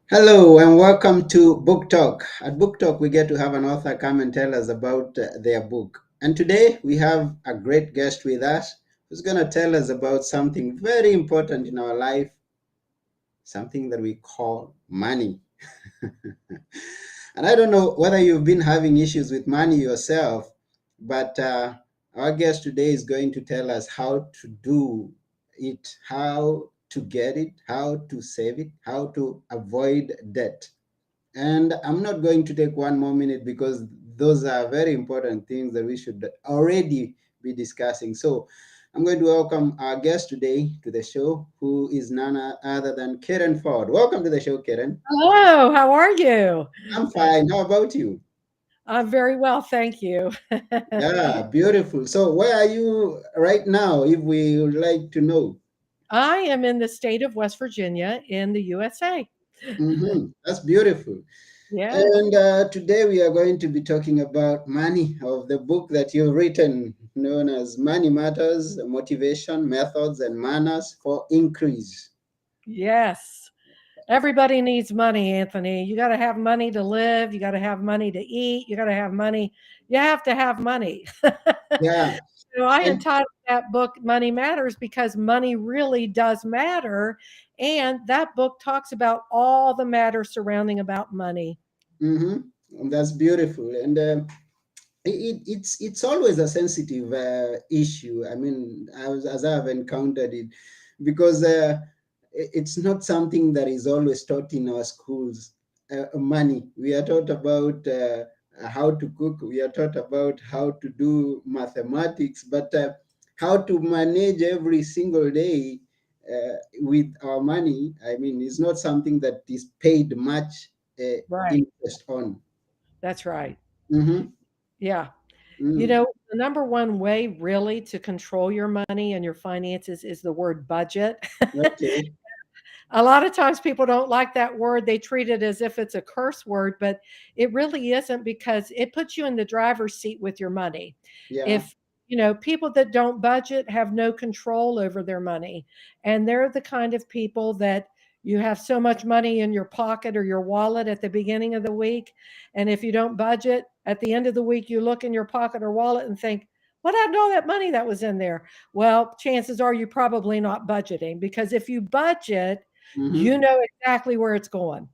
Hello and welcome to Book Talk. At Book Talk, we get to have an author come and tell us about their book. And today we have a great guest with us who's going to tell us about something very important in our life, something that we call money. And I don't know whether you've been having issues with money yourself, but our guest today is going to tell us how to do it, how to get it, how to save it, how to avoid debt. And I'm not going to take one more minute because those are very important things that we should already be discussing. So I'm going to welcome our guest today to the show, who is none other than Karen Ford. Welcome to the show, Karen. Hello, how are you? I'm fine. How about you? I'm very well, thank you. Yeah, beautiful. So where are you right now, if we would like to know? I am in the state of West Virginia in the USA. That's beautiful. Yes. And today we are going to be talking about money, of the book that you've written, known as Money Matters: Motivation, Methods, and Manners for Increase. Yes. Everybody needs money, Anthony. You got to have money to live. You got to have money to eat. You got to have money. You have to have money. Yeah. So I And entitled that book Money Matters because money really does matter. And that book talks about all the matters surrounding about money. that's beautiful. And it's always a sensitive issue. I mean, as I've encountered it, because it's not something that is always taught in our schools. Money. We are taught about how to cook. We are taught about how to do mathematics, but how to manage every single day with our money. I mean, it's not something that is paid much Right. interest on. That's right. Mm-hmm. Yeah. You Mm. know, the number one way really to control your money and your finances is the word budget. Okay. A lot of times people don't like that word. They treat it as if it's a curse word, but it really isn't because it puts you in the driver's seat with your money. Yeah. If people that don't budget have no control over their money, and they're the kind of people that you have so much money in your pocket or your wallet at the beginning of the week, and if you don't budget at the end of the week, you look in your pocket or wallet and think, what happened to all that money that was in there? Well, chances are you're probably not budgeting, because if you budget, you Mm-hmm. know exactly where it's going.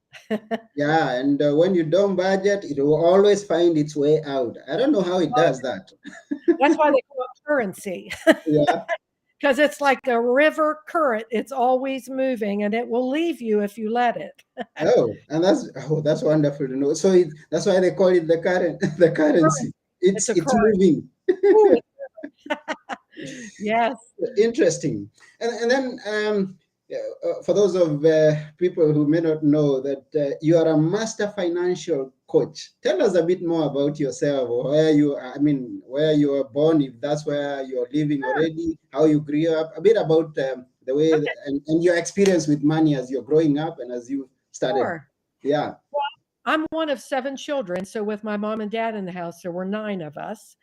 Yeah, and when you don't budget, it will always find its way out. I don't know how it does that. That's why they call it currency, Yeah. because it's like a river current. It's always moving, and it will leave you if you let it. And that's wonderful to know. So that's why they call it the current the Current. currency. It's It's a it's current. moving. Ooh, yes. Interesting. And then for those of people who may not know that you are a master financial coach, tell us a bit more about yourself, or where you, I mean, where you were born, if that's where you're living Sure. already, how you grew up, a bit about the way Okay. and your experience with money as you're growing up and as you started. Sure. Yeah. I'm one of 7 children, so with my mom and dad in the house, there were 9 of us.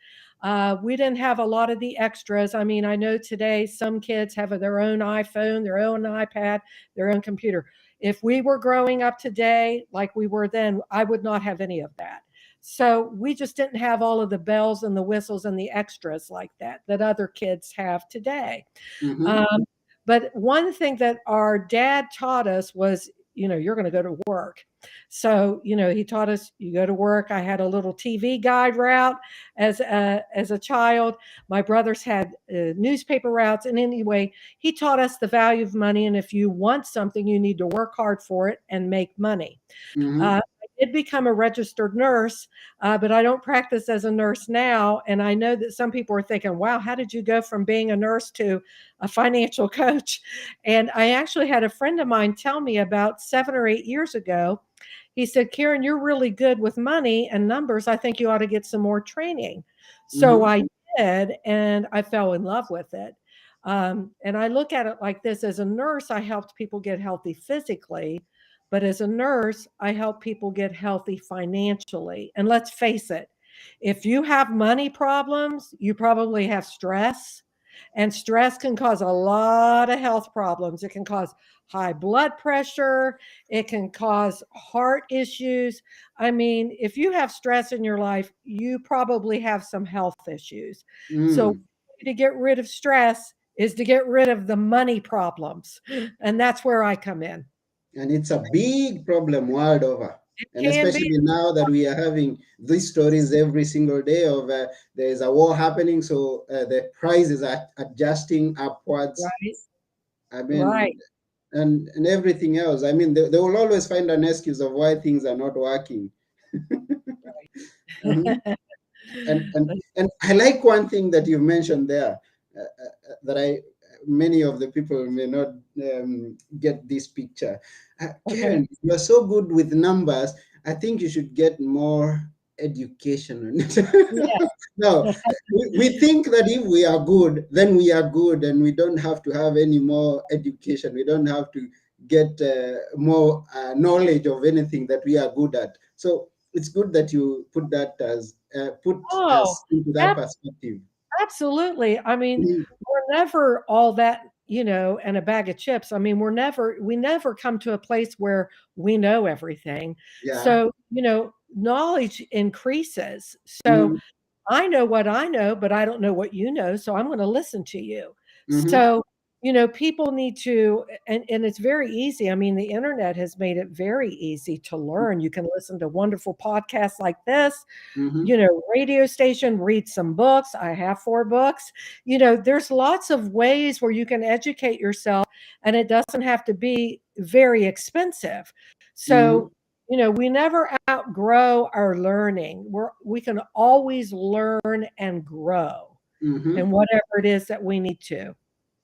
We didn't have a lot of the extras. I mean, I know today some kids have their own iPhone, their own iPad, their own computer. If we were growing up today like we were then, I would not have any of that. So we just didn't have all of the bells and the whistles and the extras like that other kids have today. Mm-hmm. Um, but one thing that our dad taught us was, you're going to go to work. So, he taught us you go to work. I had a little TV guide route as a child. My brothers had newspaper routes. And anyway, he taught us the value of money. And if you want something, you need to work hard for it and make money. Mm-hmm. I did become a registered nurse, but I don't practice as a nurse now. And I know that some people are thinking, wow, how did you go from being a nurse to a financial coach? And I actually had a friend of mine tell me about 7 or 8 years ago. He said, Karen, you're really good with money and numbers. I think you ought to get some more training. So Mm-hmm. I did, and I fell in love with it. And I look at it like this: as a nurse, I helped people get healthy physically, but as a nurse, I help people get healthy financially. And let's face it, if you have money problems, you probably have stress. And stress can cause a lot of health problems. It can cause high blood pressure, it can cause heart issues. I mean, if you have stress in your life, you probably have some health issues. So Mm. to get rid of stress is to get rid of the money problems. And that's where I come in. And it's a big problem world over. It And can be. especially now that we are having these stories every single day of there is a war happening, so the prices are adjusting upwards. Right, I right. mean, and everything else. I mean, they will always find an excuse of why things are not working. Mhm. And I like one thing that you mentioned there, that I many of the people may not get this picture. Okay. Karen, you're so good with numbers. I think you should get more education on it. No, Yeah. we think that if we are good, then we are good, and we don't have to have any more education. We don't have to get more knowledge of anything that we are good at. So it's good that you put that as put Oh, us into that ab perspective. absolutely. I mean, Mhm. we're never all that, and a bag of chips. I mean, we never come to a place where we know everything. Yeah. So, knowledge increases. So Hmm. I know what I know, but I don't know what you know, so I'm gonna listen to you. Hmm. So, people need to, and it's very easy. I mean, the internet has made it very easy to learn. You can listen to wonderful podcasts like this, Hmm. radio station, read some books. I have 4 books. There's lots of ways where you can educate yourself, and it doesn't have to be very expensive. Hmm. So, we never outgrow our learning. We can always learn and grow Hmm. in whatever it is that we need to.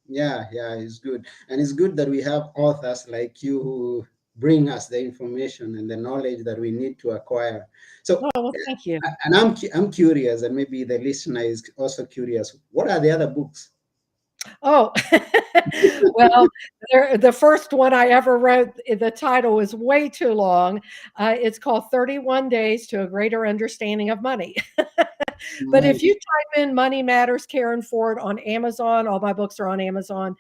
Yeah, yeah, it's good. And it's good that we have authors like you who bring us the information and the knowledge that we need to acquire. So, Oh, well, thank you. and I'm curious, and maybe the listener is also curious. What are the other books? Oh, well, the first one I ever wrote, the title is way too long. It's called 31 Days to a Greater Understanding of Money. But if you Nice. type in Money Matters, Karen Ford on Amazon, all my books are on Amazon.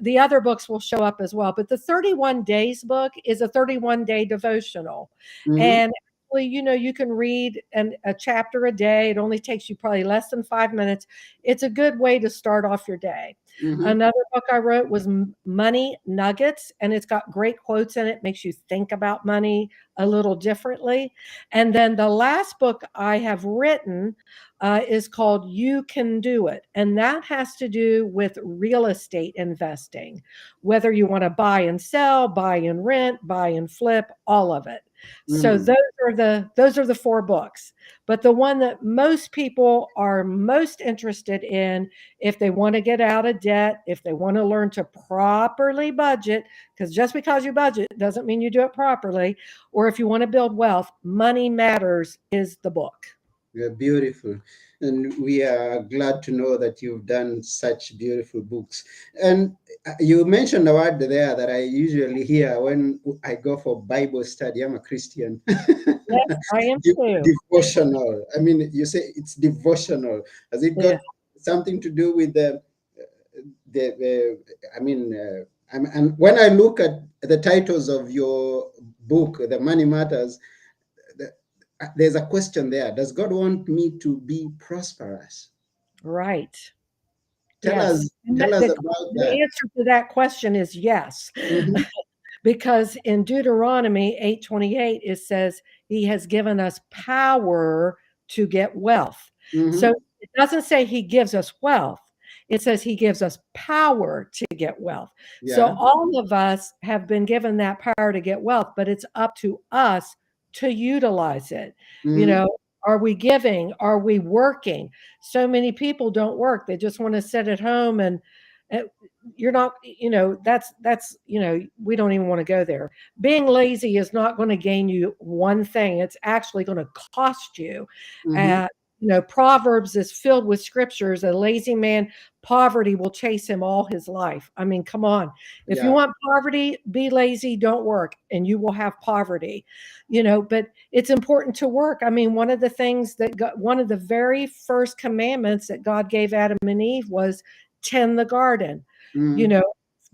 The other books will show up as well. But the 31 Days book is a 31-day devotional. Hmm. And actually, you can read a chapter a day. It only takes you probably less than 5 minutes. It's a good way to start off your day. Hmm. Another book I wrote was Money Nuggets, and it's got great quotes in it, makes you think about money a little differently. And then the last book I have written is called You Can Do It. And that has to do with real estate investing, whether you want to buy and sell, buy and rent, buy and flip, all of it. So Hmm. those are the 4 books. But the one that most people are most interested in, if they want to get out of debt, if they want to learn to properly budget, because just because you budget doesn't mean you do it properly, or if you want to build wealth, Money Matters is the book. You're beautiful. And we are glad to know that you've done such beautiful books. And you mentioned a word there that I usually hear when I go for Bible study. I'm a Christian. Yes, I am too. Devotional. I mean, you say it's devotional. Has it got Yeah, something to do with the I mean, and when I look at the titles of your book, The Money Matters, the, there's a question there. Does God want me to be prosperous? right. Tell Yes. us, And tell us about the that. answer to that question is yes. Hmm. Because in Deuteronomy 8:28 it says he has given us power to get wealth. So Hmm. it doesn't say he gives us wealth. It says he gives us power to get wealth. So Yeah. all of us have been given that power to get wealth, but it's up to us to utilize it. You Hmm. know, are we giving? Are we working? So many people don't work. They just want to sit at home and uh, you're not, that's we don't even want to go there. Being lazy is not going to gain you one thing. It's actually going to cost you. Hmm. uh, Proverbs is filled with scriptures. A lazy man, poverty will chase him all his life. I mean, come on. If you Yeah. want poverty, be lazy, don't work, and you will have poverty. But it's important to work. I mean, one of the very first commandments that God gave Adam and Eve was tend the garden, you Mm-hmm. know,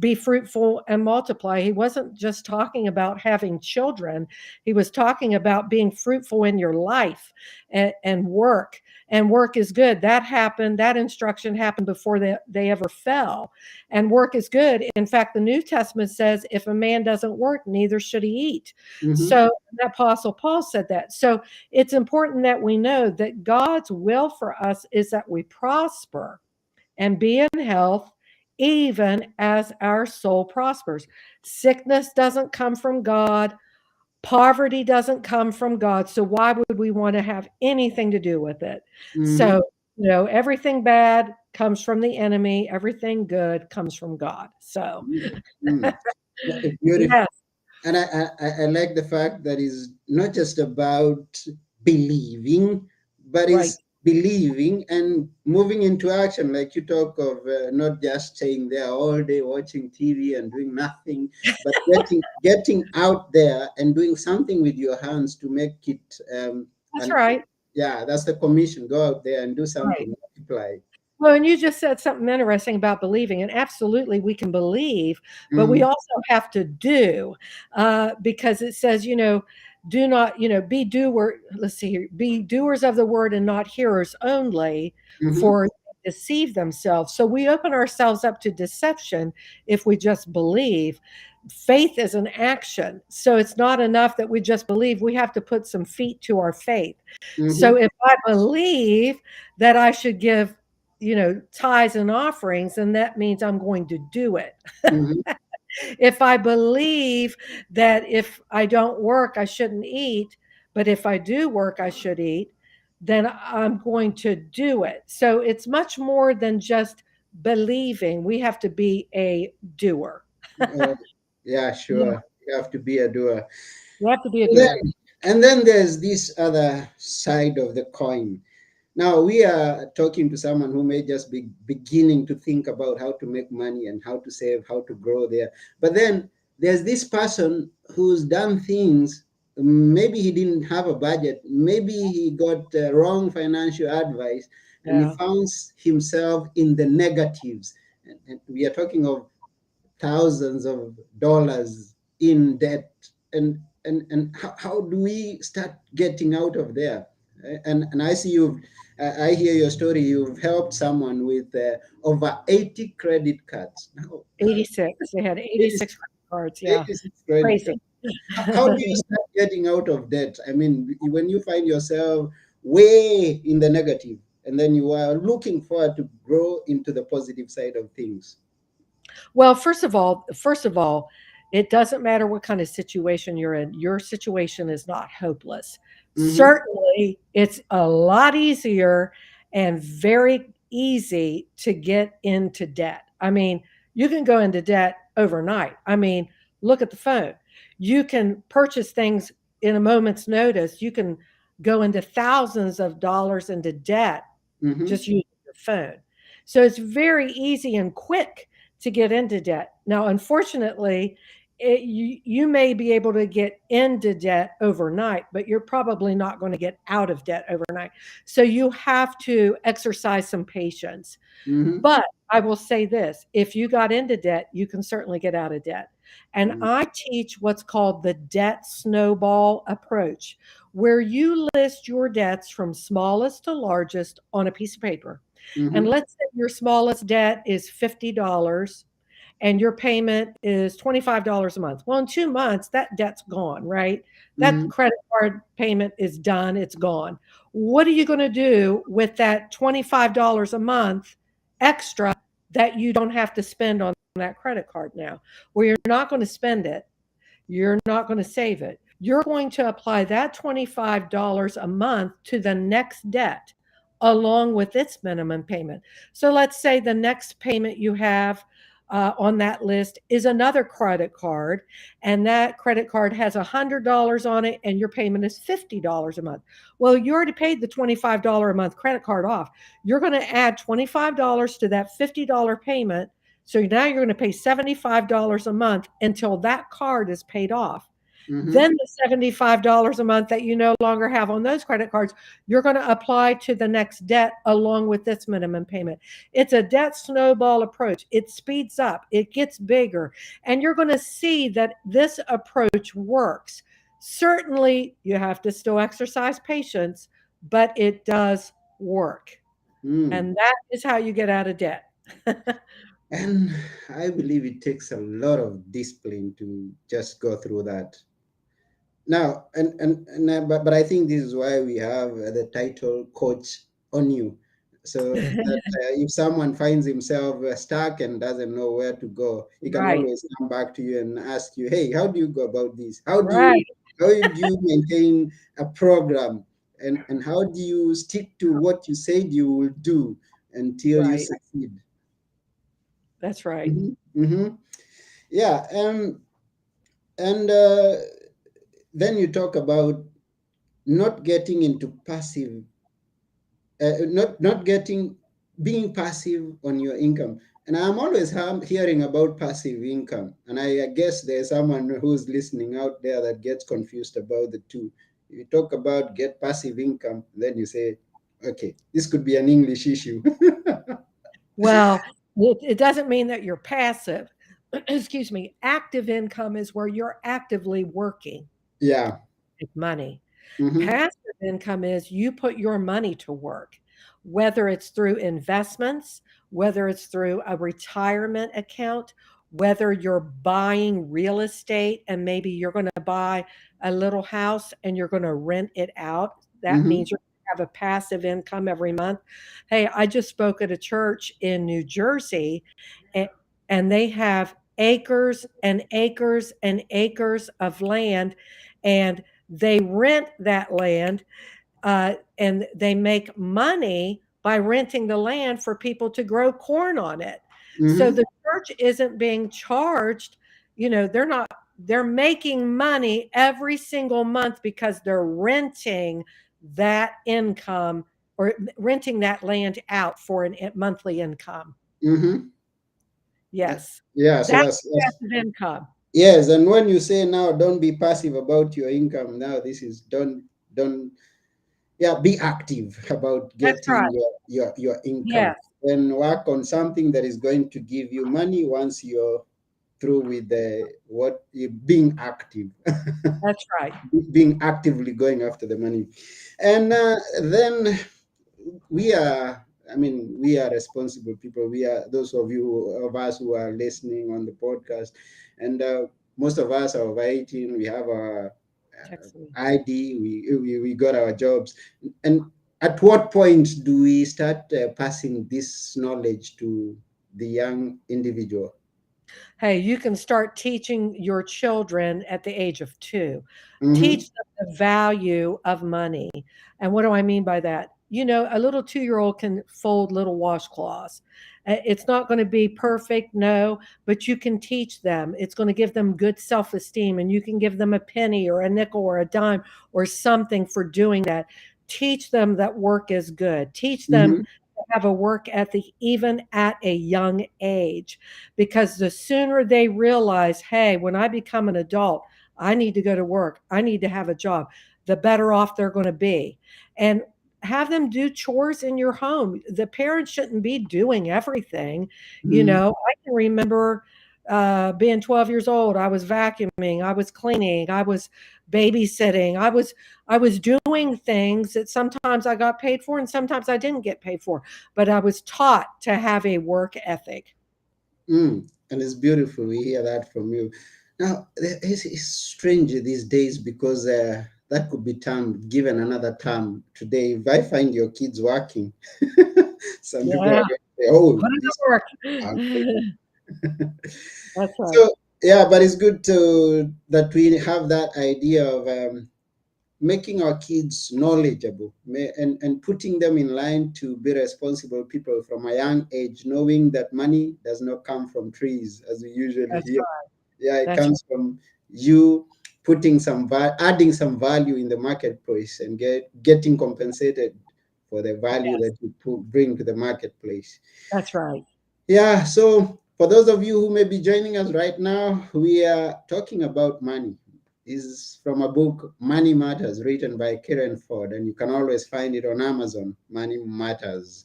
be fruitful and multiply. He wasn't just talking about having children, he was talking about being fruitful in your life and work. And work is good. That happened, that instruction happened before they ever fell. And work is good. In fact, the New Testament says if a man doesn't work, neither should he eat. Mm-hmm. So the Apostle Paul said that. So it's important that we know that God's will for us is that we prosper and be in health, even as our soul prospers. Sickness doesn't come from God, poverty doesn't come from God. So, why would we want to have anything to do with it? Mm-hmm. So, everything bad comes from the enemy, everything good comes from God. So, Mm-hmm. It's beautiful. yes, And I like the fact that it's not just about believing, but right. it's believing and moving into action. Like you talk of not just staying there all day watching TV and doing nothing, but getting out there and doing something with your hands to make it. That's And right. yeah, that's the commission. Go out there and do Right. something, multiply. Well, and you just said something interesting about believing, and absolutely we can believe, but we Mm-hmm. also have to do, because it says, do not, be doer. Let's see here, be doers of the word and not hearers only, Mm-hmm. for they deceive themselves. So we open ourselves up to deception if we just believe. Faith is an action, so it's not enough that we just believe. We have to put some feet to our faith. Mm-hmm. So if I believe that I should give tithes and offerings, and that means I'm going to do it. Mm-hmm. If I believe that if I don't work, I shouldn't eat, but if I do work, I should eat, then I'm going to do it. So it's much more than just believing. We have to be a doer. Uh, yeah, Yeah, sure. You have to be a doer. you have to be a And then, doer. and then there's this other side of the coin. Now, we are talking to someone who may just be beginning to think about how to make money and how to save, how to grow there. But then there's this person who's done things. Maybe he didn't have a budget. Maybe he got wrong financial advice and he Yeah. found himself in the negatives. And we are talking of thousands of dollars in debt. And how do we start getting out of there? And I see I hear your story. You've helped someone with over 80 credit cards now. 86. They had 86, 86 credit cards. Yeah. 86 credit Crazy. cards. How do you start getting out of debt? I mean, when you find yourself way in the negative and then you are looking forward to grow into the positive side of things. Well, first of all, it doesn't matter what kind of situation you're in. Your situation is not hopeless. Mm-hmm. Certainly, it's a lot easier and very easy to get into debt. I mean, you can go into debt overnight. I mean, look at the phone. You can purchase things in a moment's notice. You can go into thousands of dollars into debt Mm-hmm. just using your phone. So it's very easy and quick to get into debt. Now, unfortunately, you may be able to get into debt overnight, but you're probably not going to get out of debt overnight. So you have to exercise some patience. Mm-hmm. But I will say this, if you got into debt, you can certainly get out of debt. And I teach what's called the debt snowball approach, where you list your debts from smallest to largest on a piece of paper. And Mm-hmm. let's say your smallest debt is $50 and your payment is $25 a month. Well, in 2 months, that debt's gone, right? That Mm-hmm. credit card payment is done, it's gone. What are you going to do with that $25 a month extra that you don't have to spend on that credit card now? Well, you're not going to spend it. You're not going to save it. You're going to apply that $25 a month to the next debt along with its minimum payment. So let's say the next payment you have on that list is another credit card, and that credit card has $100 on it, and your payment is $50 a month. Well, you already paid the $25 a month credit card off. You're going to add $25 to that $50 payment. So now you're going to pay $75 a month until that card is paid off. Mm-hmm. Then the $75 a month that you no longer have on those credit cards, you're going to apply to the next debt along with this minimum payment. It's a debt snowball approach. It speeds up, it gets bigger, and you're going to see that this approach works. Certainly, you have to still exercise patience, but it does work. Mm. And that is how you get out of debt. And I believe it takes a lot of discipline to just go through that. Now, but I think this is why we have the title Coach on You. So that if someone finds himself stuck and doesn't know where to go, he can Right, always come back to you and ask you, "Hey, how do you go about this? right, How do you maintain a program, and how do you stick to what you said you will do until you right. succeed?" That's right. Hmm. Hmm. Yeah, and then you talk about not getting into passive, not getting being passive on your income. And I'm always hearing about passive income, and I guess there's someone who's listening out there that gets confused about the two. You talk about get passive income, then you say, okay, this could be an English issue. Well, it doesn't mean that you're passive. Excuse me. Active income is where you're actively working Yeah. with money. Mm-hmm. Passive income is you put your money to work, whether it's through investments, whether it's through a retirement account, whether you're buying real estate and maybe you're going to buy a little house and you're going to rent it out. That Mm-hmm. means you're going to have a passive income every month. Hey, I just spoke at a church in New Jersey, and, and they have acres and acres and acres of land, and they rent that land, and they make money by renting the land for people to grow corn on it. So Mm-hmm. the church isn't being charged, they're not, they're making money every single month because they're renting that income or renting that land out for a monthly income. Mm-hmm. Yes. Yeah, so That's as passive income. yes, and when you say now don't be passive about your income, now this is don't yeah, be active about That's getting right. your income, Yes, and work on something that is going to give you money once you're through with the what you being active. that's right. Being actively going after the money. And then we are, I mean, we are responsible people. We are those of you of us who are listening on the podcast, and most of us are over 18. We have our Text me. ID. We got our jobs. And at what point do we start passing this knowledge to the young individual? Hey, you can start teaching your children at the age of 2. Mm-hmm. Teach them the value of money. And what do I mean by that? A little 2-year-old can fold little washcloths. It's not going to be perfect, no, but you can teach them. It's going to give them good self esteem, and you can give them a penny or a nickel or a dime or something for doing that. Teach them that work is good. Teach them Mm-hmm. to have a work ethic even at a young age, because the sooner they realize, hey, when I become an adult, I need to go to work, I need to have a job, the better off they're going to be. And have them do chores in your home. The parents shouldn't be doing everything. Mm-hmm. I can remember being 12 years old. I was vacuuming, I was cleaning, I was babysitting, I was doing things that sometimes I got paid for and sometimes I didn't get paid for, but I was taught to have a work ethic. And it's beautiful. We hear that from you. Now, it's strange these days because that could be termed, given another term today. If I find your kids working, some people are Yeah. going to say, oh, Put it to this work. are That's right. so, yeah, but it's good to that we have that idea of making our kids knowledgeable and putting them in line to be responsible people from a young age, knowing that money does not come from trees, as we usually That's hear. right. Yeah, it That's right. comes from you putting adding some value in the marketplace and getting compensated for the value Yes, that you bring to the marketplace. that's right. Yeah, so for those of you who may be joining us right now, we are talking about money. is from a book, Money Matters, written by Karen Ford, and you can always find it on Amazon, Money Matters.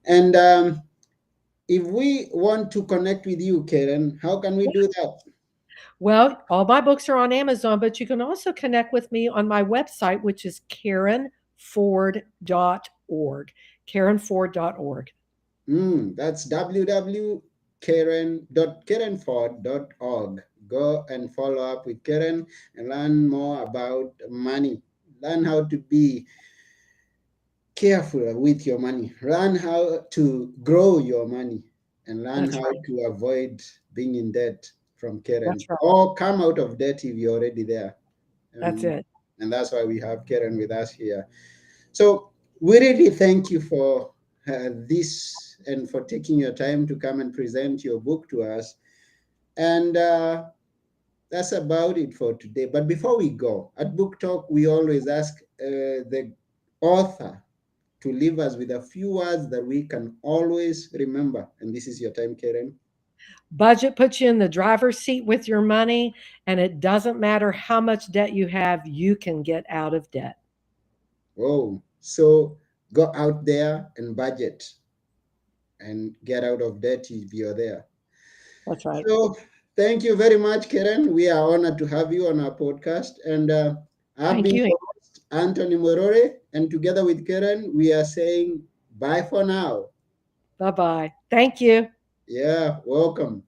And if we want to connect with you, Karen, how can we do that? Well, all my books are on Amazon, but you can also connect with me on my website, which is karenford.org. Karenford.org. That's www.karenford.org. Go and follow up with Karen and learn more about money. Learn how to be careful with your money. Learn how to grow your money and learn That's how right. to avoid being in debt from Karen That's right. or come out of debt if you're already there. That's Um, it. and that's why we have Karen with us here. So we really thank you for this and for taking your time to come and present your book to us. And that's about it for today. But before we go, at Book Talk, we always ask the author to leave us with a few words that we can always remember. And this is your time, Karen. Budget puts you in the driver's seat with your money, and it doesn't matter how much debt you have, you can get out of debt. Oh, so go out there and budget and get out of debt if you're there. That's right. So thank you very much, Karen. We are honored to have you on our podcast. And I've Thank been you. your host, Anthony Morore, and together with Karen, we are saying bye for now. Bye bye. Thank you. Yeah, welcome.